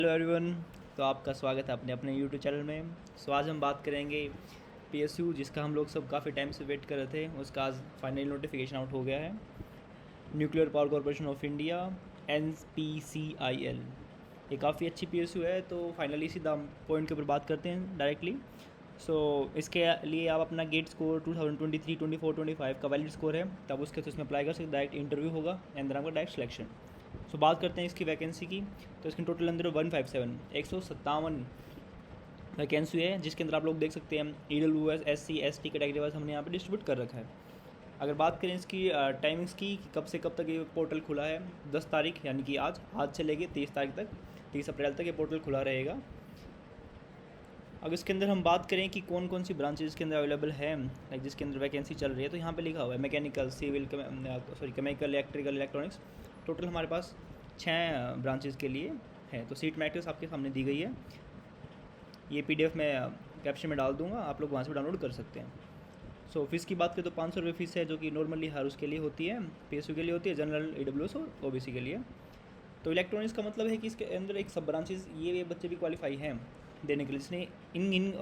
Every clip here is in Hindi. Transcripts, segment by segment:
Hello everyone. तो आपका स्वागत है अपने अपने यूट्यूब चैनल में। सो आज हम बात करेंगे पीएसयू, जिसका हम लोग सब काफ़ी टाइम से वेट कर रहे थे। उसका आज फाइनल नोटिफिकेशन आउट हो गया है। Nuclear power corporation of India, NPCIL। ये काफ़ी अच्छी पीएसयू है। तो फाइनली सीधा पॉइंट के ऊपर बात करते हैं डायरेक्टली। सो इसके लिए आप अपना गेट स्कोर 2023, 24, 25 का वैलिड स्कोर है, तब उसके उसमें अप्लाई कर सकते। डायरेक्ट इंटरव्यू होगा एंड देन आपका डायरेक्ट सिलेक्शन। सो बात करते हैं इसकी वैकेंसी की। तो इसकी टोटल अंदर 157 157 वैकेंसी है, जिसके अंदर आप लोग देख सकते हैं EWS SC ST category wise हमने यहाँ पे डिस्ट्रीब्यूट कर रखा है। अगर बात करें इसकी टाइमिंग्स की, कब से कब तक ये पोर्टल खुला है, 10 तारीख यानी कि आज से लेके 30 तारीख तक, 30 अप्रैल तक ये पोर्टल खुला रहेगा। अब इसके अंदर हम बात करें कि कौन कौन सी ब्रांचेज इसके अंदर अवेलेबल है, लाइक जिसके अंदर वैकेंसी चल रही है, तो यहाँ पे लिखा हुआ है mechanical, civil, chemical, electrical, electronics. Total हमारे पास 6 ब्रांचेज के लिए है। तो सीट मैट्रिक्स आपके सामने दी गई है। ये PDF मैं कैप्शन में डाल दूँगा, आप लोग वहाँ से डाउनलोड कर सकते हैं। सो फीस की बात करें तो 500 रुपये फ़ीस है, जो कि नॉर्मली हर उसके लिए होती है। PSU के लिए होती है, जनरल, AWS और OBC के लिए। तो इलेक्ट्रॉनिक्स का मतलब है कि इसके अंदर एक सब ब्रांचेज ये बच्चे भी क्वालिफाई हैं देने के लिए, जिसने इन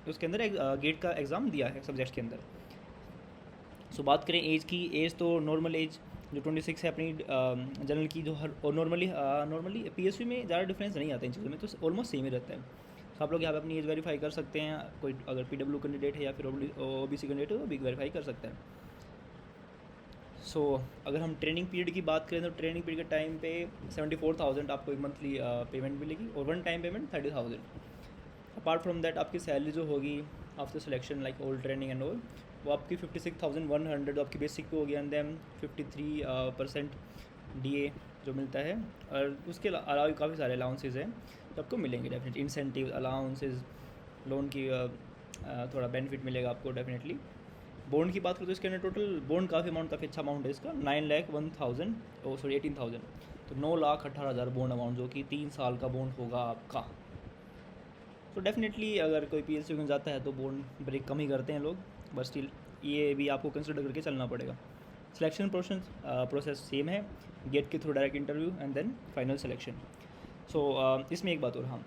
उसके अंदर एक गेट का एग्ज़ाम दिया है सब्जेक्ट्स के अंदर। सो बात करें एज की, एज तो नॉर्मल एज जो 26 है अपनी जनरल की, जो हर और नॉर्मली PSU में ज़्यादा डिफरेंस नहीं आता इन चीज़ों में, तो ऑलमोस्ट सेम ही रहता है। तो आप लोग यहाँ पे अपनी एज वेरीफाई कर सकते हैं। कोई अगर PW कैंडिडेट है या फिर OBC कैंडिडेट है तो भी वेरीफाई कर सकता है। सो अगर हम ट्रेनिंग पीरियड की बात करें तो ट्रेनिंग पीरियड के टाइम पे 74,000 आपको एक मंथली पेमेंट मिलेगी और one time payment 30,000। Apart from that आपकी सैलरी जो होगी after selection, like all training and all, वो आपकी 56,100 आपकी बेसिक पे होगी, एंड देन 53% DA जो मिलता है। और उसके अलावा भी काफ़ी सारे अलाउंसेज हैं जो आपको मिलेंगे डेफिनेटली। इंसेंटिव, अलाउंसेज, लोन की थोड़ा बेनिफिट मिलेगा आपको डेफिनेटली। बॉन्ड की बात करें तो इसके अंदर टोटल बॉन्ड काफ़ी अच्छा अमाउंट है इसका, 18,000। तो 9,18,000 बॉन्ड अमाउंट, जो कि 3 साल का बॉन्ड होगा आपका। तो डेफिनेटली अगर कोई PSU में जाता है तो बॉन्ड ब्रेक कम ही करते हैं लोग, बट स्टिल ये भी आपको कंसिडर करके चलना पड़ेगा। सिलेक्शन प्रोसेस सेम है, गेट के through direct interview and then final selection. So इसमें एक बात और, हाँ,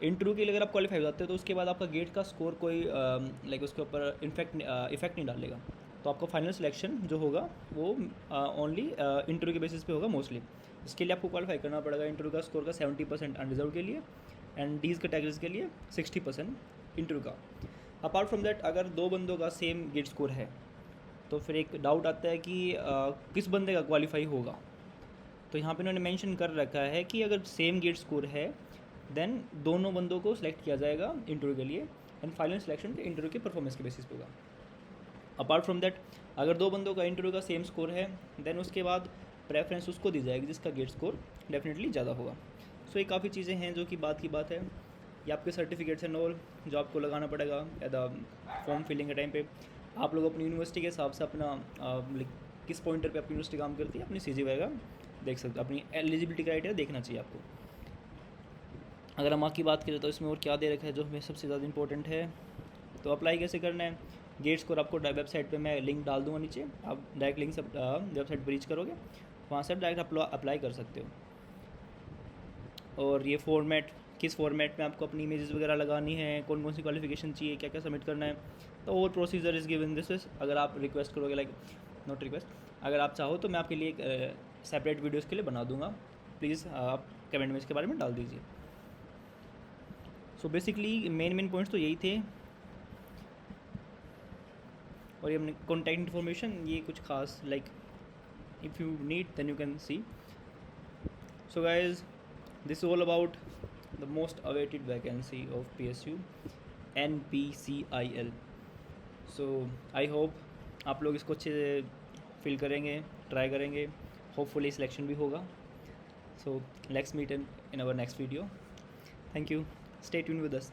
इंटरव्यू के लिए अगर आप क्वालिफाई हो जाते हो तो उसके बाद आपका गेट का स्कोर कोई लाइक उसके ऊपर इफेक्ट नहीं डालेगा। तो आपका फाइनल सिलेक्शन जो होगा वो ओनली इंटरव्यू के बेसिस पे होगा मोस्टली। इसके लिए आपको क्वालिफाई करना पड़ेगा इंटरव्यू का स्कोर का 70% अनरिजर्व के लिए, एंड डीज कैटेगरीज के लिए 60% इंटरव्यू का। अपार्ट फ्रॉम दैट अगर 2 बंदों का सेम गेट स्कोर है तो फिर एक डाउट आता है कि किस बंदे का क्वालिफाई होगा। तो यहाँ पे उन्होंने मेंशन कर रखा है कि अगर सेम गेट स्कोर है देन दोनों बंदों को सिलेक्ट किया जाएगा इंटरव्यू के लिए, एंड फाइनल सिलेक्शन के इंटरव्यू के परफॉर्मेंस के बेसिस पे होगा। अपार्ट फ्रॉम दैट अगर 2 बंदों का इंटरव्यू का सेम स्कोर है देन उसके बाद प्रेफरेंस उसको दी जाएगी जिसका गेट स्कोर डेफिनेटली ज़्यादा होगा। सो ये काफ़ी चीज़ें हैं जो कि बात है। ये आपके सर्टिफिकेट्स एंड ऑल जो आपको लगाना पड़ेगा या द फॉर्म फिलिंग के टाइम पे। आप लोग अपनी यूनिवर्सिटी के हिसाब से अपना किस पॉइंटर पे आपकी यूनिवर्सिटी काम करती है अपनी CG वगैरह देख सकते हो, अपनी एलिजिबिलिटी क्राइटेरिया देखना चाहिए आपको। अगर हम की बात करें तो इसमें और क्या दे रखा है जो हमें सबसे ज़्यादा इंपॉर्टेंट है, तो अप्लाई कैसे करना है। गेट स्कोर आपको वेबसाइट पे मैं लिंक डाल दूँगा नीचे, आप डायरेक्ट लिंक से वेबसाइट पर रीच करोगे, वहाँ से आप डायरेक्ट अप्लाई कर सकते हो। और ये फॉर्मेट, किस फॉर्मेट में आपको अपनी इमेजेस वगैरह लगानी है, कौन कौन सी क्वालिफिकेशन चाहिए, क्या क्या सबमिट करना है, तो और procedure is given this is. अगर आप रिक्वेस्ट करोगे, लाइक नॉट रिक्वेस्ट, अगर आप चाहो तो मैं आपके लिए एक सेपरेट वीडियोज़ के लिए बना दूंगा। प्लीज़ आप कमेंट में इसके बारे में डाल दीजिए। सो बेसिकली मेन पॉइंट्स तो यही थे। और ये हमने कॉन्टैक्ट इन्फॉर्मेशन, ये कुछ खास like if you need then you can see. So guys, this is all about the most awaited vacancy of PSU, NPCIL. So I hope आप लोग इसको अच्छे से फिल करेंगे, ट्राई करेंगे, होपफुली सिलेक्शन भी होगा। So let's meet in our next video. Thank you. Stay tuned with us.